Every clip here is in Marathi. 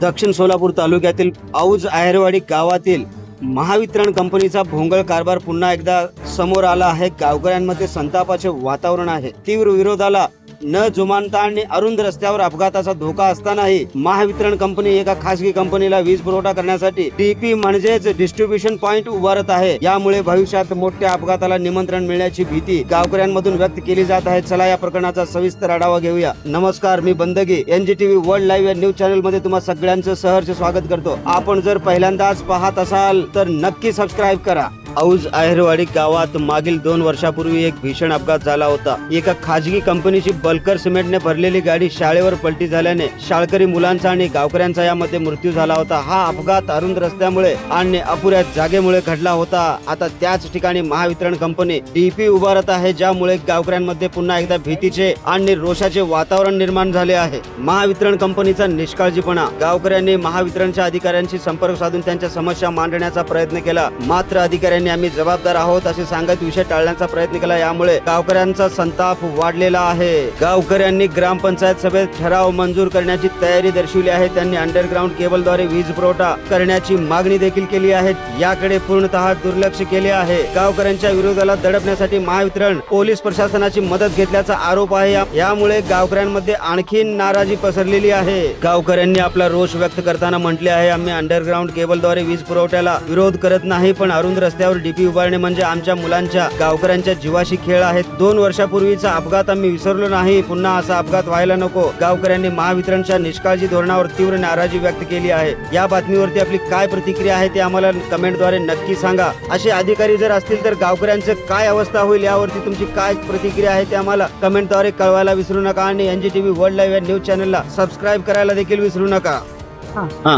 दक्षिण सोलापूर तालुक्यातील औज आहेरवाडी गावातील महावितरण कंपनीचा भोंगळ कारभार पुन्हा एकदा समोर आला आहे। गावकऱ्यांमध्ये संतापाचे वातावरण आहे। तीव्र विरोधाला न जुमानता आणि अरुंद रस्त्यावर अपघाताचा धोका असतानाही महावितरण कंपनी एका खासगी कंपनीला वीज पुरवठा करण्यासाठी डीपी म्हणजेच डिस्ट्रीब्युशन पॉइंट उभारत आहे। यामुळे भविष्यात मोठ्या अपघाताला निमंत्रण मिळण्याची भीती गावकऱ्यांमधून व्यक्त केली जात आहे। चला या प्रकरणाचा सविस्तर आढावा घेऊया। नमस्कार, मी बंदगी NGTV वर्ल्ड लाईव्ह या न्यूज चॅनल मध्ये तुम्हा सगळ्यांचं सहर्ष स्वागत करतो। आपण जर पहिल्यांदाच पाहत असाल तर नक्की सबस्क्राईब करा। औज आहेरवाडी गावात मागील 2 वर्षापूर्वी एक भीषण अपघात झाला होता। एका खाजगी कंपनीची बल्कर सिमेंटने भरलेली गाडी शाळेवर पलटी झाल्याने शाळकरी मुलांचा आणि गावकऱ्यांचा यामध्ये मृत्यू झाला होता। हा अपघात अरुंद रस्त्यामुळे आणि अपुऱ्या जागेमुळे घडला होता। आता त्याच ठिकाणी महावितरण कंपनी डीपी उभारत आहे, ज्यामुळे गावकऱ्यांमध्ये पुन्हा एकदा भीतीचे आणि रोषाचे वातावरण निर्माण झाले आहे। महावितरण कंपनीचा निष्काळजीपणा। गावकऱ्यांनी महावितरणच्या अधिकाऱ्यांशी संपर्क साधून त्यांच्या समस्या मांडण्याचा प्रयत्न केला, मात्र अधिकाऱ्यांनी आम्ही जबाबदार आहोत असे सांगत विषय टाळण्याचा प्रयत्न केला। यामुळे गावकऱ्यांचा संताप वाढलेला आहे। गावकऱ्यांनी ग्रामपंचायत सभेत ठराव मंजूर करण्याची तयारी दर्शवली आहे। त्यांनी अंडरग्राउंड केबलद्वारे वीज पुरवठा करण्याची मागणी देखील केली आहे। याकडे पूर्णतः दुर्लक्ष केले आहे। गावकऱ्यांच्या विरोधाला दडपण्यासाठी महावितरण पोलीस प्रशासनाची मदत घेतल्याचा आरोप आहे। यामुळे गावकऱ्यांमध्ये आणखी नाराजी पसरलेली आहे। गावकऱ्यांनी आपला रोष व्यक्त करताना म्हटले आहे, आम्ही अंडरग्राउंड केबलद्वारे वीज पुरवठ्याला विरोध करत नाही, पण अरुंद रस्त्यावर डीपी उभारणे म्हणजे आमच्या मुलांच्या गावकऱ्यांच्या जीवाशी खेळ आहे। 2 वर्षापूर्वीचा अपघात आम्ही विसरलो नाही, पुन्हा असा अपघात व्हायला नको। गावकऱ्यांनी महावितरणच्या निष्काळजी धोरणावर तीव्र नाराजी व्यक्त केली आहे। या बातमीवरती आपली काय प्रतिक्रिया आहे ते आम्हाला कमेंटद्वारे नक्की सांगा। असे अधिकारी जर असतील तर गावकऱ्यांचं काय अवस्था होईल यावरती तुमची काय प्रतिक्रिया आहे ते आम्हाला कमेंटद्वारे कळवायला विसरू नका आणि NGTV वर्ल्ड लाईव्ह या न्यूज चॅनलला सबस्क्राईब करायला देखील विसरू नका।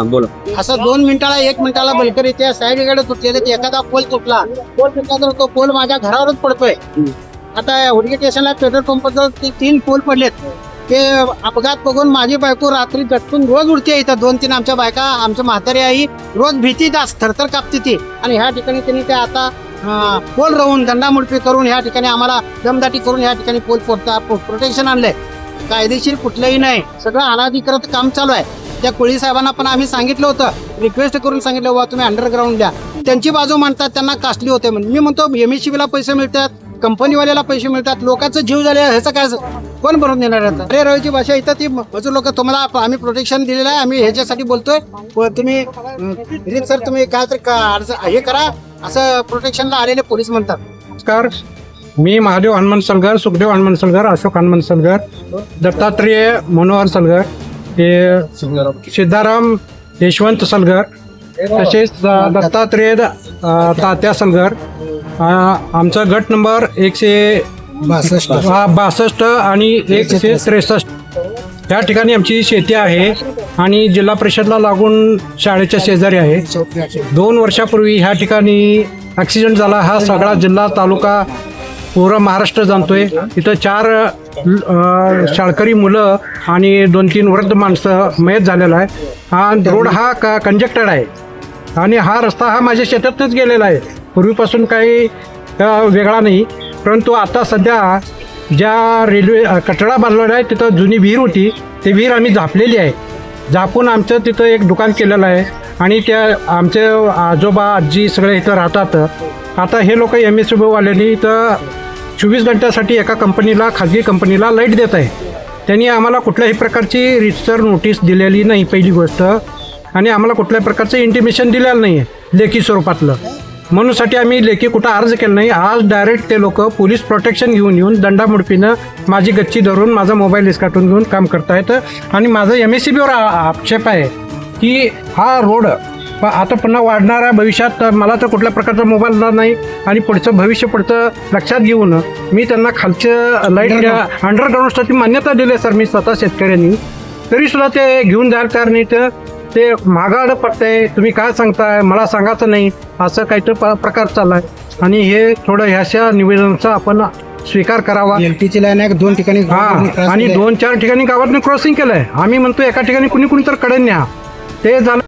बोला। असं 2 मिनिटाला 1 मिनिटाला बलकर येते, साईडकडे तुटलेले, एखादा पोल तुटला तर तो पोल माझ्या घरावरच पडतोय। आता हुडगी स्टेशनला पेट्रोल पंपावर 3 पोल पडलेत। ते अपघात बघून माझी बायको रात्री गटकून रोज उडते। इथं 2-3 आमच्या बायका, आमच्या म्हातारी आई रोज भीती जास्त थरथर कापते ती। आणि ह्या ठिकाणी त्यांनी ते आता पोल राहून दंडामुडपी करून ह्या ठिकाणी आम्हाला दमदाटी करून ह्या ठिकाणी पोल प्रोटेक्शन आणलंय। कायदेशीर कुठलंही नाही, सगळं अनाधिकृत काम चालू आहे। त्या कोळी साहेबांना पण आम्ही सांगितलं होतं, रिक्वेस्ट करून सांगितलं बाबा तुम्ही अंडरग्राउंड द्या। त्यांची बाजू मांडतात, त्यांना कास्टली होते म्हणून। मी म्हणतो MSCBला पैसे मिळतात, कंपनीवाल्याला पैसे मिळतात, लोकांचं जीव झाले ह्याचं काय कोण भरून देणार आहे? अरे रवीची भाषा इथं ती मजूर लोक, तुम्हाला आम्ही प्रोटेक्शन दिलेलं आहे, आम्ही ह्याच्यासाठी बोलतोय। तुम्ही सर तुम्ही काय तर हे करा असं प्रोटेक्शनला आलेले पोलीस म्हणतात। नमस्कार, मी महादेव हनुमान सलगर, सुखदेव हनुमान सलगर, अशोक हनुमान सलगर, दत्तात्रेय मनोहर सलगर, हे सिद्धाराम यशवंत सलगर, तसेच दत्तात्रेय तात्या सलगर। आमचा गट नंबर 162 आणि 163 या ठिकाणी आमची शेती आहे आणि जिल्हा परिषदला लागून शाळेच्या शेजारी आहे। 2 वर्षापूर्वी ह्या ठिकाणी ॲक्सिडेंट झाला। हा सगळा जिल्हा तालुका पूर्ण महाराष्ट्र जाणतोय। इथं 4 शाळकरी मुलं आणि 2-3 वृद्ध माणसं मयत झालेला आहे। हा रोड हा कंजेक्टेड आहे आणि हा रस्ता हा माझ्या शेतातच गेलेला आहे, पूर्वीपासून काही वेगळा नाही। परंतु आता सध्या ज्या रेल्वे कठडा बांधलेला आहे तिथं जुनी विहीर होती, ती विहीर आम्ही झापलेली आहे। झापून आमचं तिथं एक दुकान केलेलं आहे आणि त्या आमचे आजोबा आजी सगळे इथं राहतात। आता हे लोक MSCBवाल्यांनी इथं 24 घंट्यासाठी एका कंपनीला, खाजगी कंपनीला लाईट देत आहे। त्यांनी आम्हाला कुठल्याही प्रकारची रितसर नोटीस दिलेली नाही, पहिली गोष्ट, आणि आम्हाला कुठल्याही प्रकारचं इंटिमेशन दिलेलं नाही आहे लेखी स्वरूपातलं। म्हणूनसाठी आम्ही लेखी कुठं अर्ज केला नाही। आज डायरेक्ट ते लोक पोलीस प्रोटेक्शन घेऊन येऊन दंडामुडपीनं माझी गच्ची धरून माझा मोबाईल हिसकाटून घेऊन काम करतायत आणि माझं MSCBवर आक्षेप आहे की हा रोड आता पुन्हा वाढणाऱ्या भविष्यात मला तर कुठल्या प्रकारचा मोबाईल नाही आणि पुढचं भविष्य लक्षात घेऊन मी त्यांना खालचं लाईट अंडरग्राऊंडसाठी मान्यता दिली सर, मी स्वतः शेतकऱ्यांनी, तरीसुद्धा ते घेऊन जायला तयार नाही। तर ते मागाड पडतंय, तुम्ही काय सांगताय मला सांगायचं नाही, असं काहीतरी प्रकार चाललाय आणि हे थोडं ह्याच्या निवेदनाचा आपण स्वीकार करावा। LTची लाईन आहे 2 ठिकाणी आणि 2-4 ठिकाणी गावातून क्रॉसिंग केलंय। आम्ही म्हणतो एका ठिकाणी कुणी तर कडे न्या, ते झालं।